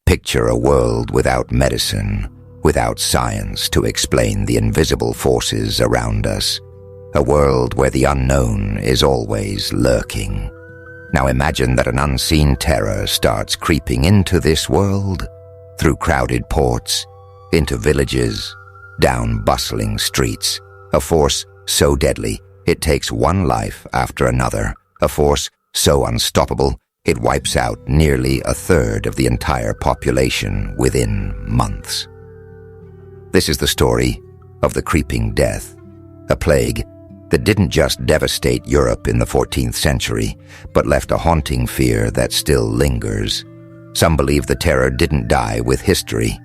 Picture a world without medicine, without science to explain the invisible forces around us. A world where the unknown is always lurking. Now imagine that an unseen terror starts creeping into this world, through crowded ports, into villages, down bustling streets. A force so deadly, it takes one life after another. A force so unstoppable, it wipes out nearly a third of the entire population within months. This is the story of the creeping death, a plague that didn't just devastate Europe in the 14th century, but left a haunting fear that still lingers. Some believe the terror didn't die with history.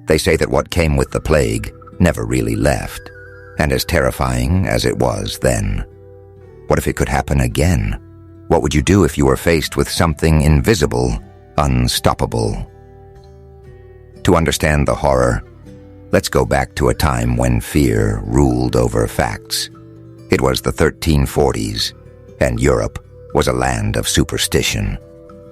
They say that what came with the plague never really left, and as terrifying as it was then. What if it could happen again? What would you do if you were faced with something invisible, unstoppable? To understand the horror, let's go back to a time when fear ruled over facts. It was the 1340s, and Europe was a land of superstition.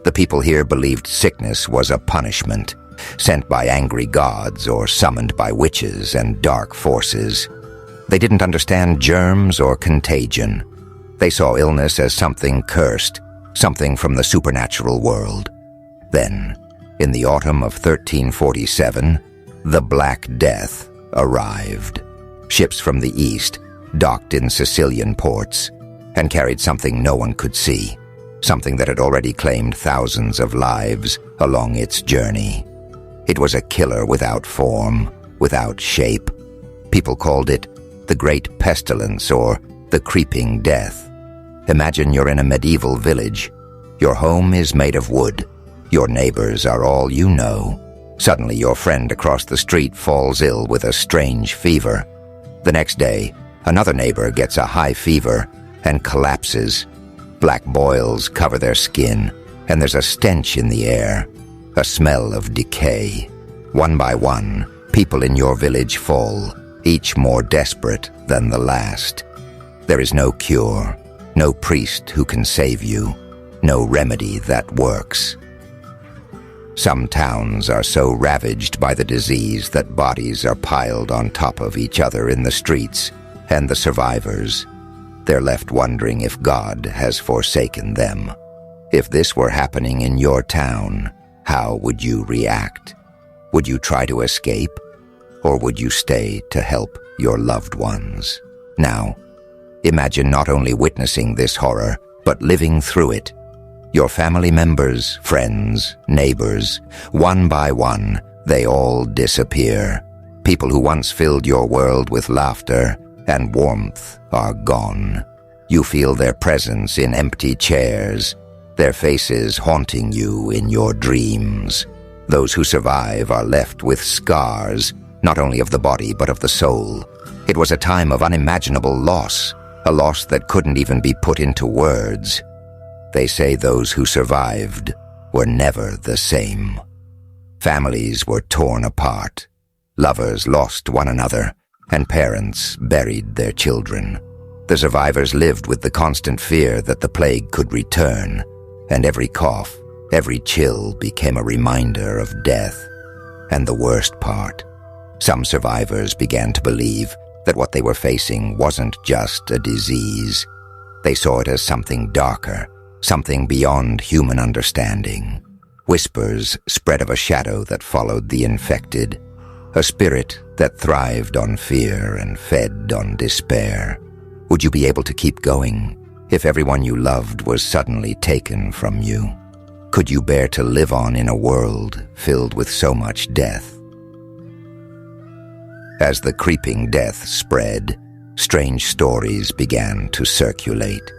The people here believed sickness was a punishment, sent by angry gods or summoned by witches and dark forces. They didn't understand germs or contagion. They saw illness as something cursed, something from the supernatural world. Then, in the autumn of 1347, the Black Death arrived. Ships from the east docked in Sicilian ports and carried something no one could see, something that had already claimed thousands of lives along its journey. It was a killer without form, without shape. People called it the Great Pestilence or the Creeping Death. Imagine you're in a medieval village. Your home is made of wood. Your neighbors are all you know. Suddenly your friend across the street falls ill with a strange fever. The next day, another neighbor gets a high fever and collapses. Black boils cover their skin, and there's a stench in the air, a smell of decay. One by one, people in your village fall, each more desperate than the last. There is no cure, no priest who can save you, no remedy that works. Some towns are so ravaged by the disease that bodies are piled on top of each other in the streets, and the survivors, they're left wondering if God has forsaken them. If this were happening in your town, how would you react? Would you try to escape, or would you stay to help your loved ones? Now, imagine not only witnessing this horror, but living through it. Your family members, friends, neighbors, one by one, they all disappear. People who once filled your world with laughter and warmth are gone. You feel their presence in empty chairs, their faces haunting you in your dreams. Those who survive are left with scars, not only of the body but of the soul. It was a time of unimaginable loss, a loss that couldn't even be put into words. They say those who survived were never the same. Families were torn apart, lovers lost one another, and parents buried their children. The survivors lived with the constant fear that the plague could return, and every cough, every chill became a reminder of death. And the worst part, some survivors began to believe that what they were facing wasn't just a disease. They saw it as something darker, something beyond human understanding. Whispers spread of a shadow that followed the infected, a spirit that thrived on fear and fed on despair. Would you be able to keep going if everyone you loved was suddenly taken from you? Could you bear to live on in a world filled with so much death? As the creeping death spread, strange stories began to circulate.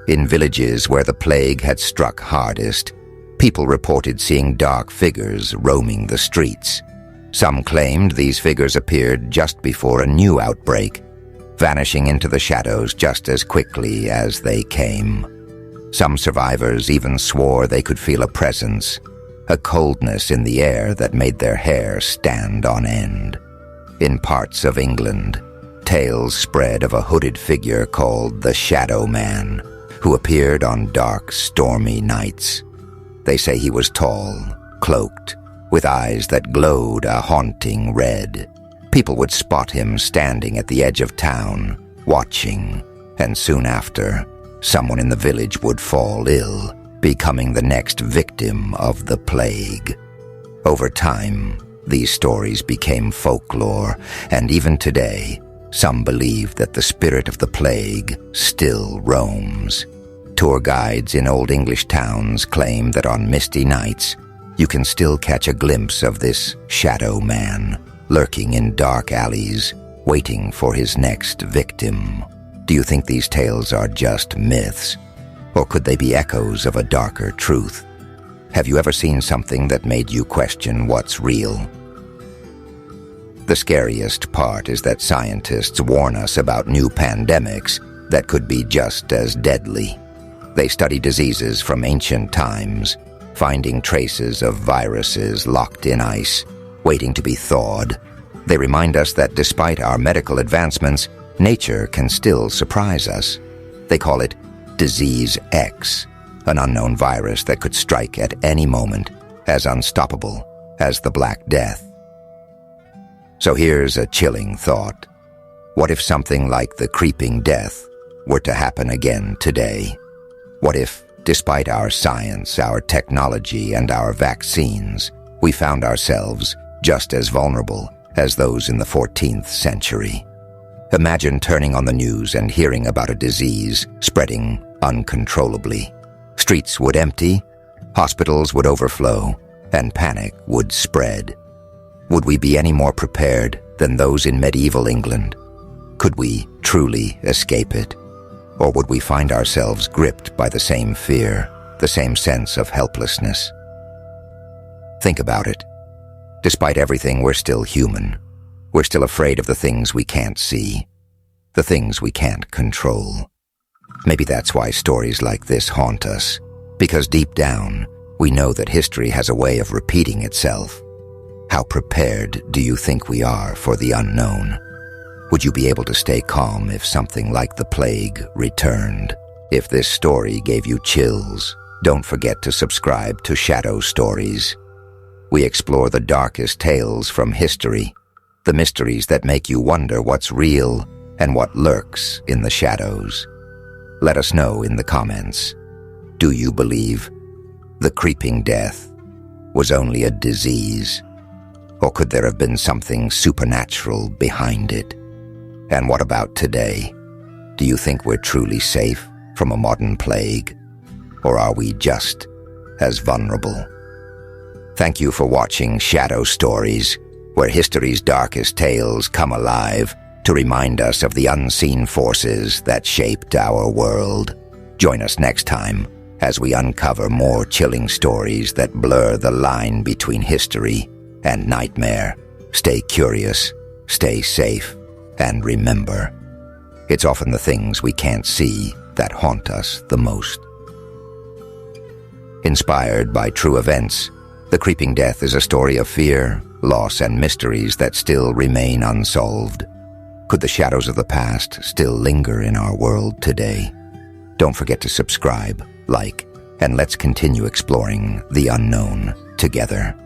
In villages where the plague had struck hardest, people reported seeing dark figures roaming the streets. Some claimed these figures appeared just before a new outbreak, vanishing into the shadows just as quickly as they came. Some survivors even swore they could feel a presence, a coldness in the air that made their hair stand on end. In parts of England, tales spread of a hooded figure called the Shadow Man, who appeared on dark, stormy nights. They say he was tall, cloaked, with eyes that glowed a haunting red. People would spot him standing at the edge of town, watching, and soon after, someone in the village would fall ill, becoming the next victim of the plague. Over time, these stories became folklore, and even today, some believe that the spirit of the plague still roams. Tour guides in Old English towns claim that on misty nights, you can still catch a glimpse of this shadow man, lurking in dark alleys, waiting for his next victim. Do you think these tales are just myths? Or could they be echoes of a darker truth? Have you ever seen something that made you question what's real? The scariest part is that scientists warn us about new pandemics that could be just as deadly. They study diseases from ancient times, finding traces of viruses locked in ice, waiting to be thawed. They remind us that despite our medical advancements, nature can still surprise us. They call it Disease X, an unknown virus that could strike at any moment, as unstoppable as the Black Death. So here's a chilling thought. What if something like the creeping death were to happen again today? What if, despite our science, our technology, and our vaccines, we found ourselves just as vulnerable as those in the 14th century? Imagine turning on the news and hearing about a disease spreading uncontrollably. Streets would empty, hospitals would overflow, and panic would spread. Would we be any more prepared than those in medieval England? Could we truly escape it? Or would we find ourselves gripped by the same fear, the same sense of helplessness? Think about it. Despite everything, we're still human. We're still afraid of the things we can't see, the things we can't control. Maybe that's why stories like this haunt us, because deep down, we know that history has a way of repeating itself. How prepared do you think we are for the unknown? Would you be able to stay calm if something like the plague returned? If this story gave you chills, don't forget to subscribe to Shadow Stories. We explore the darkest tales from history, the mysteries that make you wonder what's real and what lurks in the shadows. Let us know in the comments. Do you believe the creeping death was only a disease? Or could there have been something supernatural behind it? And what about today? Do you think we're truly safe from a modern plague? Or are we just as vulnerable? Thank you for watching Shadow Stories, where history's darkest tales come alive to remind us of the unseen forces that shaped our world. Join us next time as we uncover more chilling stories that blur the line between history and nightmare. Stay curious, stay safe, and remember, it's often the things we can't see that haunt us the most. Inspired by true events, The Creeping Death is a story of fear, loss, and mysteries that still remain unsolved. Could the shadows of the past still linger in our world today? Don't forget to subscribe, like, and let's continue exploring the unknown together.